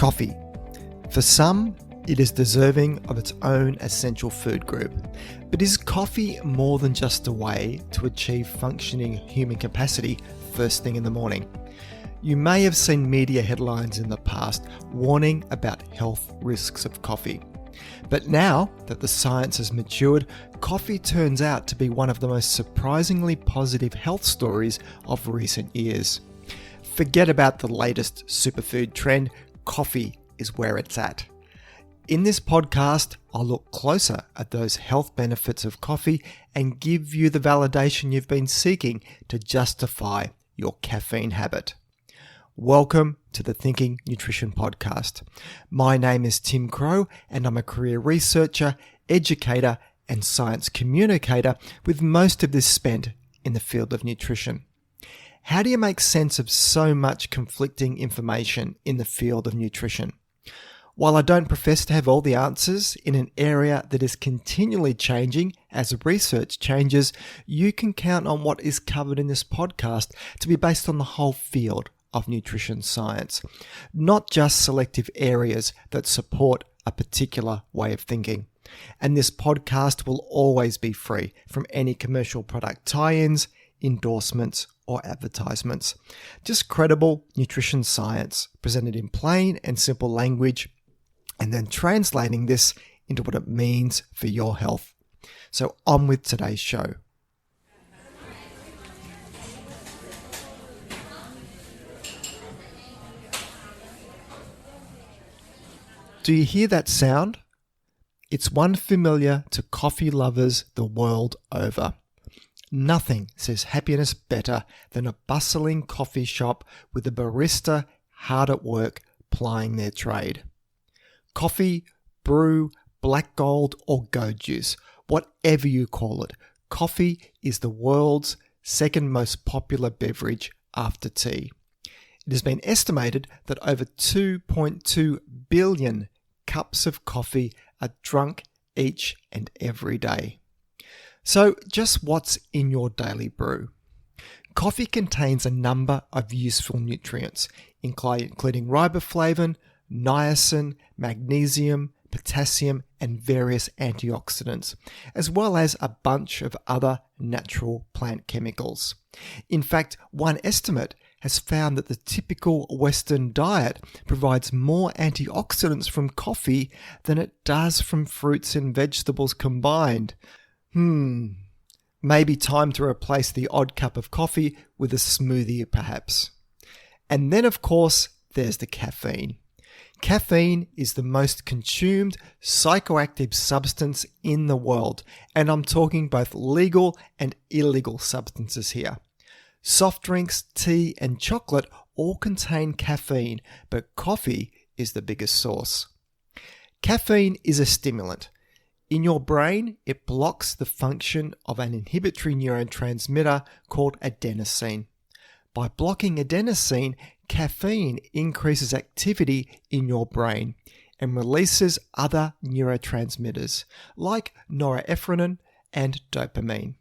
Coffee. For some, it is deserving of its own essential food group. But is coffee more than just a way to achieve functioning human capacity first thing in the morning? You may have seen media headlines in the past warning about health risks of coffee. But now that the science has matured, coffee turns out to be one of the most surprisingly positive health stories of recent years. Forget about the latest superfood trend, coffee is where it's at. In this podcast, I'll look closer at those health benefits of coffee and give you the validation you've been seeking to justify your caffeine habit. Welcome to the Thinking Nutrition Podcast. My name is Tim Crow and I'm a career researcher, educator and science communicator with most of this spent in the field of nutrition. How do you make sense of so much conflicting information in the field of nutrition? While I don't profess to have all the answers in an area that is continually changing as research changes, you can count on what is covered in this podcast to be based on the whole field of nutrition science, not just selective areas that support a particular way of thinking. And this podcast will always be free from any commercial product tie-ins, endorsements, or advertisements. Just credible nutrition science presented in plain and simple language, and then translating this into what it means for your health. So on with today's show. Do you hear that sound? It's one familiar to coffee lovers the world over. Nothing says happiness better than a bustling coffee shop with a barista hard at work plying their trade. Coffee, brew, black gold or go juice, whatever you call it, coffee is the world's second most popular beverage after tea. It has been estimated that over 2.2 billion cups of coffee are drunk each and every day. So just what's in your daily brew? Coffee contains a number of useful nutrients, including riboflavin, niacin, magnesium, potassium, and various antioxidants, as well as a bunch of other natural plant chemicals. In fact, one estimate has found that the typical Western diet provides more antioxidants from coffee than it does from fruits and vegetables combined. Maybe time to replace the odd cup of coffee with a smoothie perhaps. And then of course, there's the caffeine. Caffeine is the most consumed psychoactive substance in the world, and I'm talking both legal and illegal substances here. Soft drinks, tea, and chocolate all contain caffeine, but coffee is the biggest source. Caffeine is a stimulant. In your brain, it blocks the function of an inhibitory neurotransmitter called adenosine. By blocking adenosine, caffeine increases activity in your brain and releases other neurotransmitters like norepinephrine and dopamine.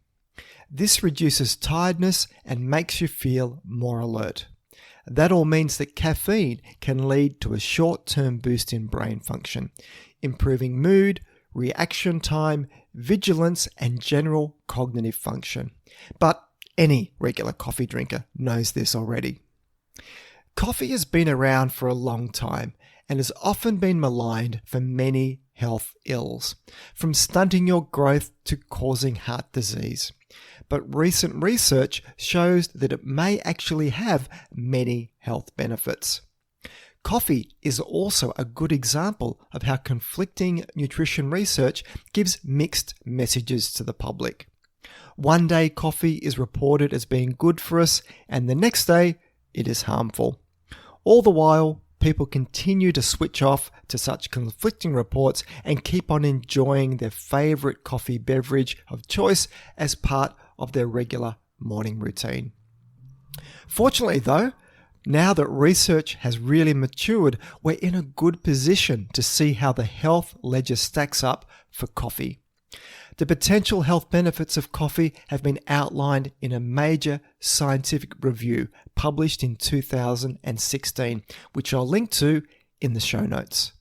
This reduces tiredness and makes you feel more alert. That all means that caffeine can lead to a short-term boost in brain function, improving mood, reaction time, vigilance, and general cognitive function. But any regular coffee drinker knows this already. Coffee has been around for a long time and has often been maligned for many health ills, from stunting your growth to causing heart disease. But recent research shows that it may actually have many health benefits. Coffee is also a good example of how conflicting nutrition research gives mixed messages to the public. One day coffee is reported as being good for us, and the next day it is harmful. All the while, people continue to switch off to such conflicting reports and keep on enjoying their favorite coffee beverage of choice as part of their regular morning routine. Fortunately though, now that research has really matured, we're in a good position to see how the health ledger stacks up for coffee. The potential health benefits of coffee have been outlined in a major scientific review published in 2016, which I'll link to in the show notes.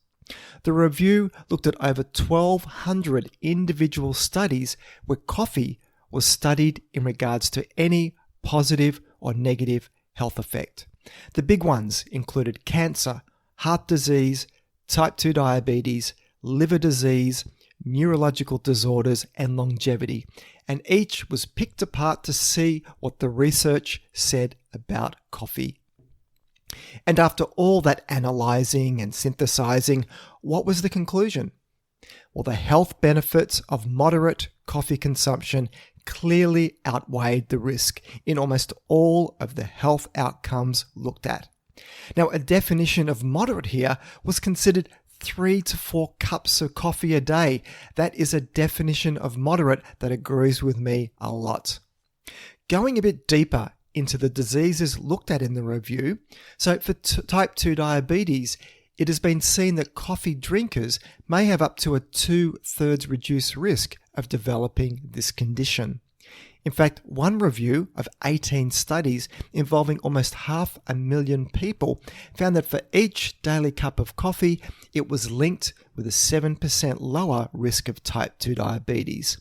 The review looked at over 1,200 individual studies where coffee was studied in regards to any positive or negative health effect. The big ones included cancer, heart disease, type 2 diabetes, liver disease, neurological disorders, and longevity, and each was picked apart to see what the research said about coffee. And after all that analyzing and synthesizing, what was the conclusion? Well, the health benefits of moderate coffee consumption clearly outweighed the risk in almost all of the health outcomes looked at. Now, a definition of moderate here was considered 3 to 4 cups of coffee a day. That is a definition of moderate that agrees with me a lot. Going a bit deeper into the diseases looked at in the review, so for type 2 diabetes, it has been seen that coffee drinkers may have up to a 2/3 reduced risk of developing this condition. In fact, one review of 18 studies involving almost 500,000 people found that for each daily cup of coffee, it was linked with a 7% lower risk of type 2 diabetes.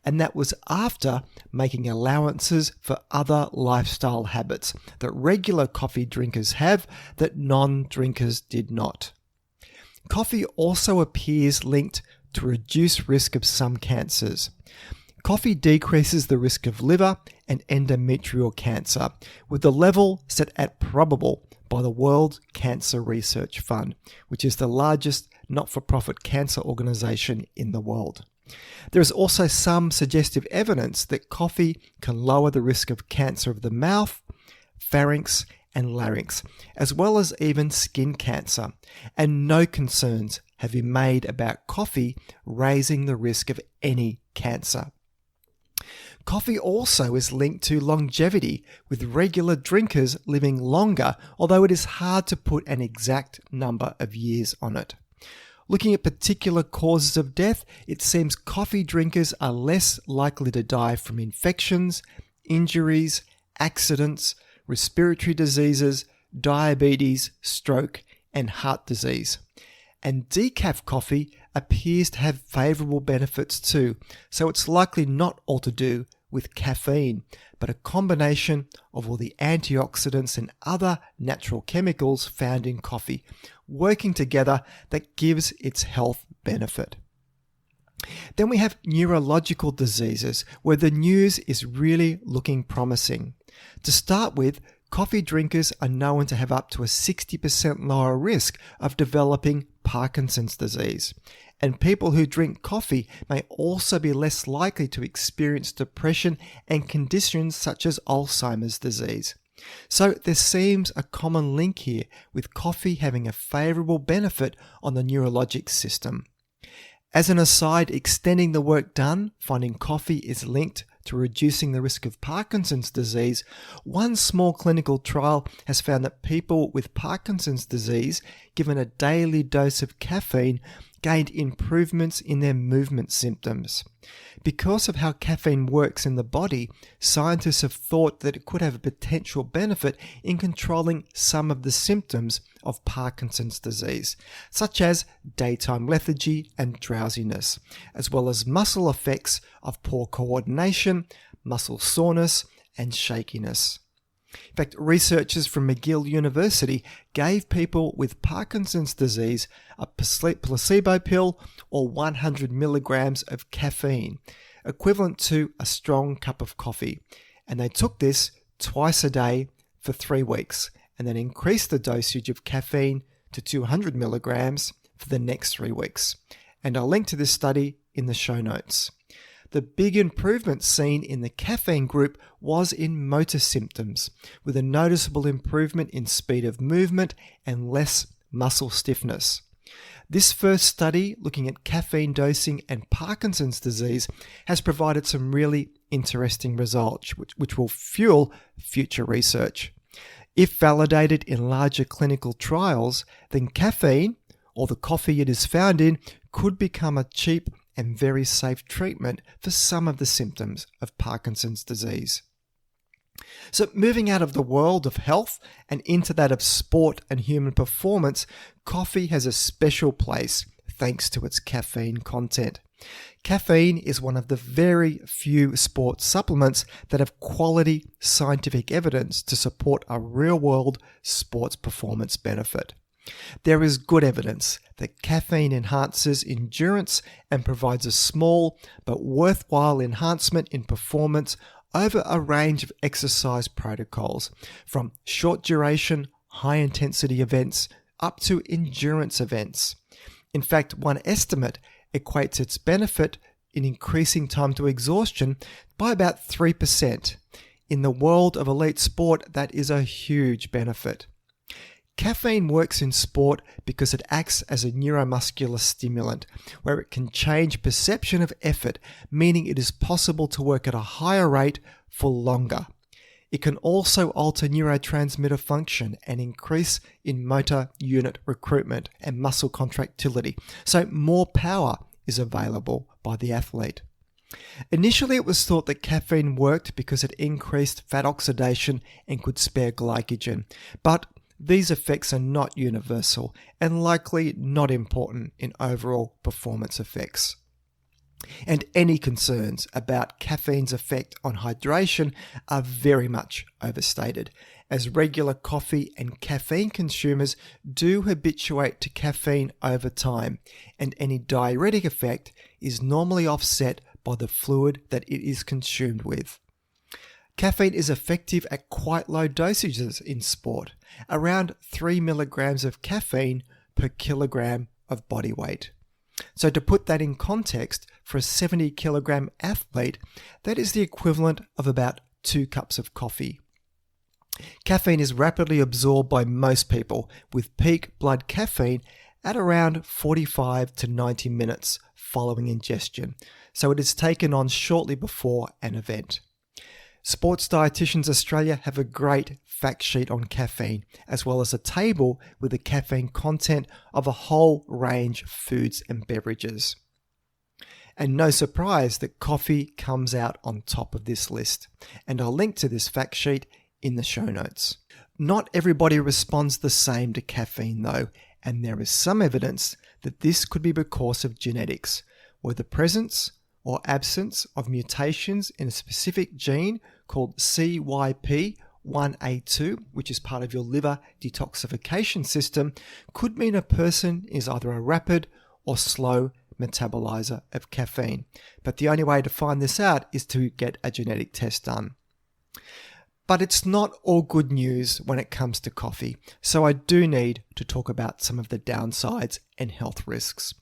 And that was after making allowances for other lifestyle habits that regular coffee drinkers have that non-drinkers did not. Coffee also appears linked to reduced risk of some cancers. Coffee decreases the risk of liver and endometrial cancer, with the level set at probable by the World Cancer Research Fund, which is the largest not-for-profit cancer organization in the world. There is also some suggestive evidence that coffee can lower the risk of cancer of the mouth, pharynx, and larynx, as well as even skin cancer, and no concerns have been made about coffee raising the risk of any cancer. Coffee also is linked to longevity, with regular drinkers living longer, although it is hard to put an exact number of years on it. Looking at particular causes of death, it seems coffee drinkers are less likely to die from infections, injuries, accidents, respiratory diseases, diabetes, stroke, and heart disease. And decaf coffee appears to have favourable benefits too, so it's likely not all to do with caffeine, but a combination of all the antioxidants and other natural chemicals found in coffee working together that gives its health benefit. Then we have neurological diseases, where the news is really looking promising. To start with, coffee drinkers are known to have up to a 60% lower risk of developing Parkinson's disease. And people who drink coffee may also be less likely to experience depression and conditions such as Alzheimer's disease. So there seems a common link here, with coffee having a favourable benefit on the neurologic system. As an aside, extending the work done, finding coffee is linked to reducing the risk of Parkinson's disease, one small clinical trial has found that people with Parkinson's disease given a daily dose of caffeine gained improvements in their movement symptoms. Because of how caffeine works in the body, scientists have thought that it could have a potential benefit in controlling some of the symptoms of Parkinson's disease, such as daytime lethargy and drowsiness, as well as muscle effects of poor coordination, muscle soreness, and shakiness. In fact, researchers from McGill University gave people with Parkinson's disease a placebo pill or 100 milligrams of caffeine, equivalent to a strong cup of coffee, and they took this twice a day for 3 weeks, and then increased the dosage of caffeine to 200 milligrams for the next 3 weeks. And I'll link to this study in the show notes. The big improvement seen in the caffeine group was in motor symptoms, with a noticeable improvement in speed of movement and less muscle stiffness. This first study looking at caffeine dosing and Parkinson's disease has provided some really interesting results, which will fuel future research. If validated in larger clinical trials, then caffeine, or the coffee it is found in, could become a cheap and very safe treatment for some of the symptoms of Parkinson's disease. So moving out of the world of health and into that of sport and human performance, coffee has a special place thanks to its caffeine content. Caffeine is one of the very few sports supplements that have quality scientific evidence to support a real-world sports performance benefit. There is good evidence that caffeine enhances endurance and provides a small but worthwhile enhancement in performance over a range of exercise protocols, from short duration, high intensity events up to endurance events. In fact, one estimate equates its benefit in increasing time to exhaustion by about 3%. In the world of elite sport, that is a huge benefit. Caffeine works in sport because it acts as a neuromuscular stimulant, where it can change perception of effort, meaning it is possible to work at a higher rate for longer. It can also alter neurotransmitter function and increase in motor unit recruitment and muscle contractility, so more power is available by the athlete. Initially, it was thought that caffeine worked because it increased fat oxidation and could spare glycogen, but these effects are not universal and likely not important in overall performance effects. And any concerns about caffeine's effect on hydration are very much overstated, as regular coffee and caffeine consumers do habituate to caffeine over time, and any diuretic effect is normally offset by the fluid that it is consumed with. Caffeine is effective at quite low dosages in sport, around 3 milligrams of caffeine per kilogram of body weight. So to put that in context, for a 70 kilogram athlete, that is the equivalent of about 2 cups of coffee. Caffeine is rapidly absorbed by most people, with peak blood caffeine at around 45 to 90 minutes following ingestion, so it is taken on shortly before an event. Sports Dietitians Australia have a great fact sheet on caffeine, as well as a table with the caffeine content of a whole range of foods and beverages. And no surprise that coffee comes out on top of this list, and I'll link to this fact sheet in the show notes. Not everybody responds the same to caffeine though, and there is some evidence that this could be because of genetics, where the presence or absence of mutations in a specific gene called CYP1A2, which is part of your liver detoxification system, could mean a person is either a rapid or slow metabolizer of caffeine. But the only way to find this out is to get a genetic test done. But it's not all good news when it comes to coffee, so I do need to talk about some of the downsides and health risks.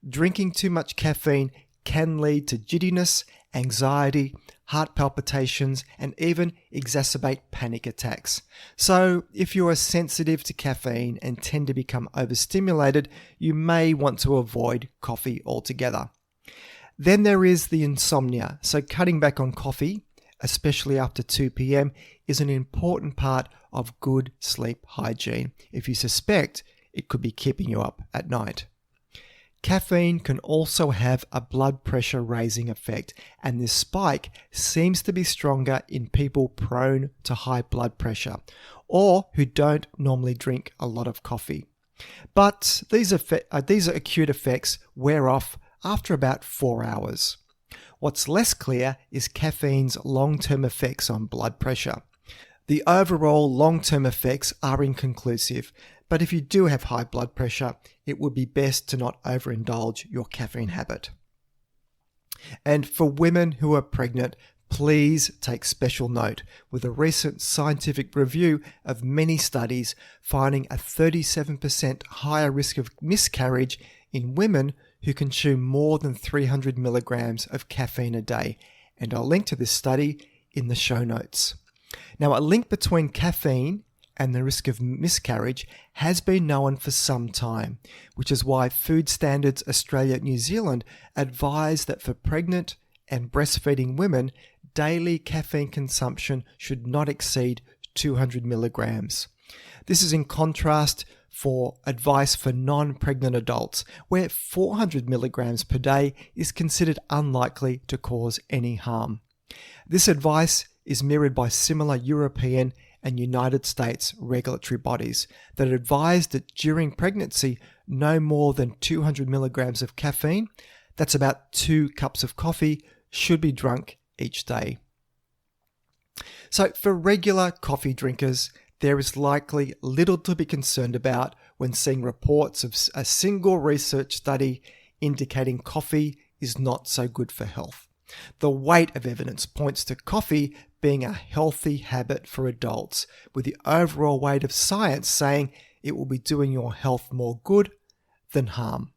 Drinking too much caffeine can lead to giddiness, anxiety, heart palpitations, and even exacerbate panic attacks. So if you are sensitive to caffeine and tend to become overstimulated, you may want to avoid coffee altogether. Then there is the insomnia, so cutting back on coffee, especially after 2 p.m, is an important part of good sleep hygiene if you suspect it could be keeping you up at night. Caffeine can also have a blood pressure raising effect, and this spike seems to be stronger in people prone to high blood pressure or who don't normally drink a lot of coffee. But these acute effects wear off after about 4 hours. What's less clear is caffeine's long-term effects on blood pressure. The overall long-term effects are inconclusive, but if you do have high blood pressure, it would be best to not overindulge your caffeine habit. And for women who are pregnant, please take special note with a recent scientific review of many studies finding a 37% higher risk of miscarriage in women who consume more than 300 milligrams of caffeine a day. And I'll link to this study in the show notes. Now, a link between caffeine and the risk of miscarriage has been known for some time, which is why Food Standards Australia New Zealand advise that for pregnant and breastfeeding women, daily caffeine consumption should not exceed 200 milligrams. This is in contrast for advice for non-pregnant adults, where 400 milligrams per day is considered unlikely to cause any harm. This advice is mirrored by similar European and United States regulatory bodies that advise that during pregnancy, no more than 200 milligrams of caffeine, that's about 2 cups of coffee, should be drunk each day. So for regular coffee drinkers, there is likely little to be concerned about when seeing reports of a single research study indicating coffee is not so good for health. The weight of evidence points to coffee being a healthy habit for adults, with the overall weight of science saying it will be doing your health more good than harm.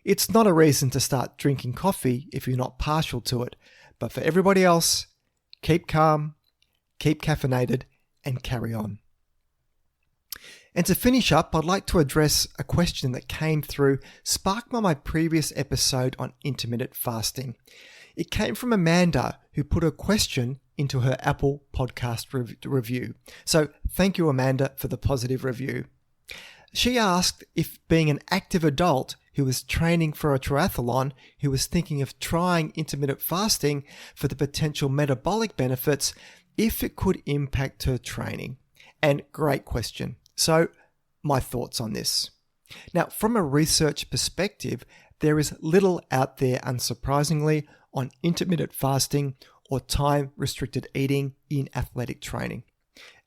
It's not a reason to start drinking coffee if you're not partial to it, but for everybody else, keep calm, keep caffeinated, and carry on. And to finish up, I'd like to address a question that came through, sparked by my previous episode on intermittent fasting. It came from Amanda, who put a question into her Apple podcast review. So thank you, Amanda, for the positive review. She asked if being an active adult who was training for a triathlon, who was thinking of trying intermittent fasting for the potential metabolic benefits, if it could impact her training. And great question. So my thoughts on this. Now, from a research perspective, there is little out there, unsurprisingly, on intermittent fasting or time-restricted eating in athletic training.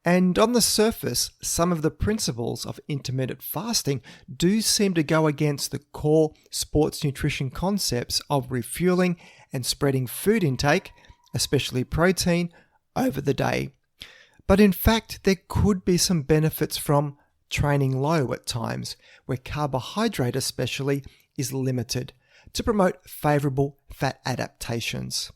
And on the surface, some of the principles of intermittent fasting do seem to go against the core sports nutrition concepts of refueling and spreading food intake, especially protein, over the day. But in fact, there could be some benefits from training low at times, where carbohydrate especially is limited, to promote favourable fat adaptations.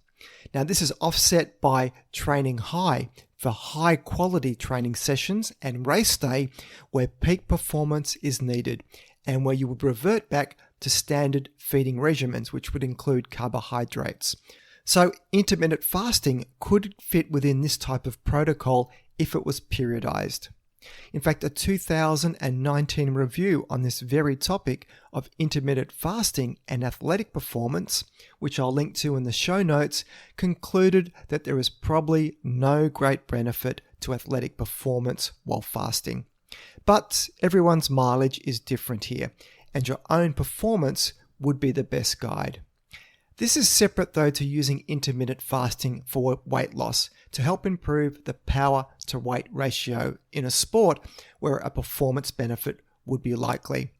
Now, this is offset by training high for high quality training sessions and race day where peak performance is needed and where you would revert back to standard feeding regimens, which would include carbohydrates. So intermittent fasting could fit within this type of protocol if it was periodized. In fact, a 2019 review on this very topic of intermittent fasting and athletic performance, which I'll link to in the show notes, concluded that there is probably no great benefit to athletic performance while fasting. But everyone's mileage is different here, and your own performance would be the best guide. This is separate though to using intermittent fasting for weight loss to help improve the power to weight ratio in a sport where a performance benefit would be likely.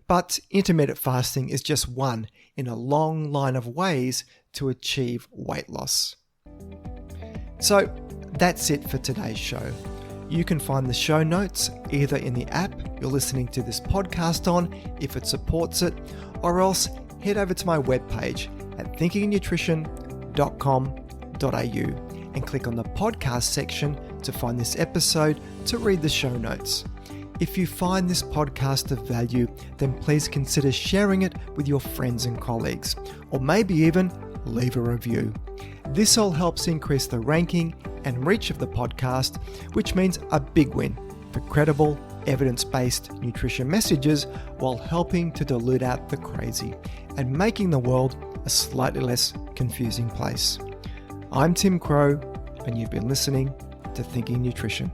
But intermittent fasting is just one in a long line of ways to achieve weight loss. So that's it for today's show. You can find the show notes either in the app you're listening to this podcast on if it supports it, or else head over to my webpage at thinkingnutrition.com.au and click on the podcast section to find this episode to read the show notes. If you find this podcast of value, then please consider sharing it with your friends and colleagues, or maybe even leave a review. This all helps increase the ranking and reach of the podcast, which means a big win for credible, evidence-based nutrition messages while helping to dilute out the crazy and making the world a slightly less confusing place. I'm Tim Crow, and you've been listening to Thinking Nutrition.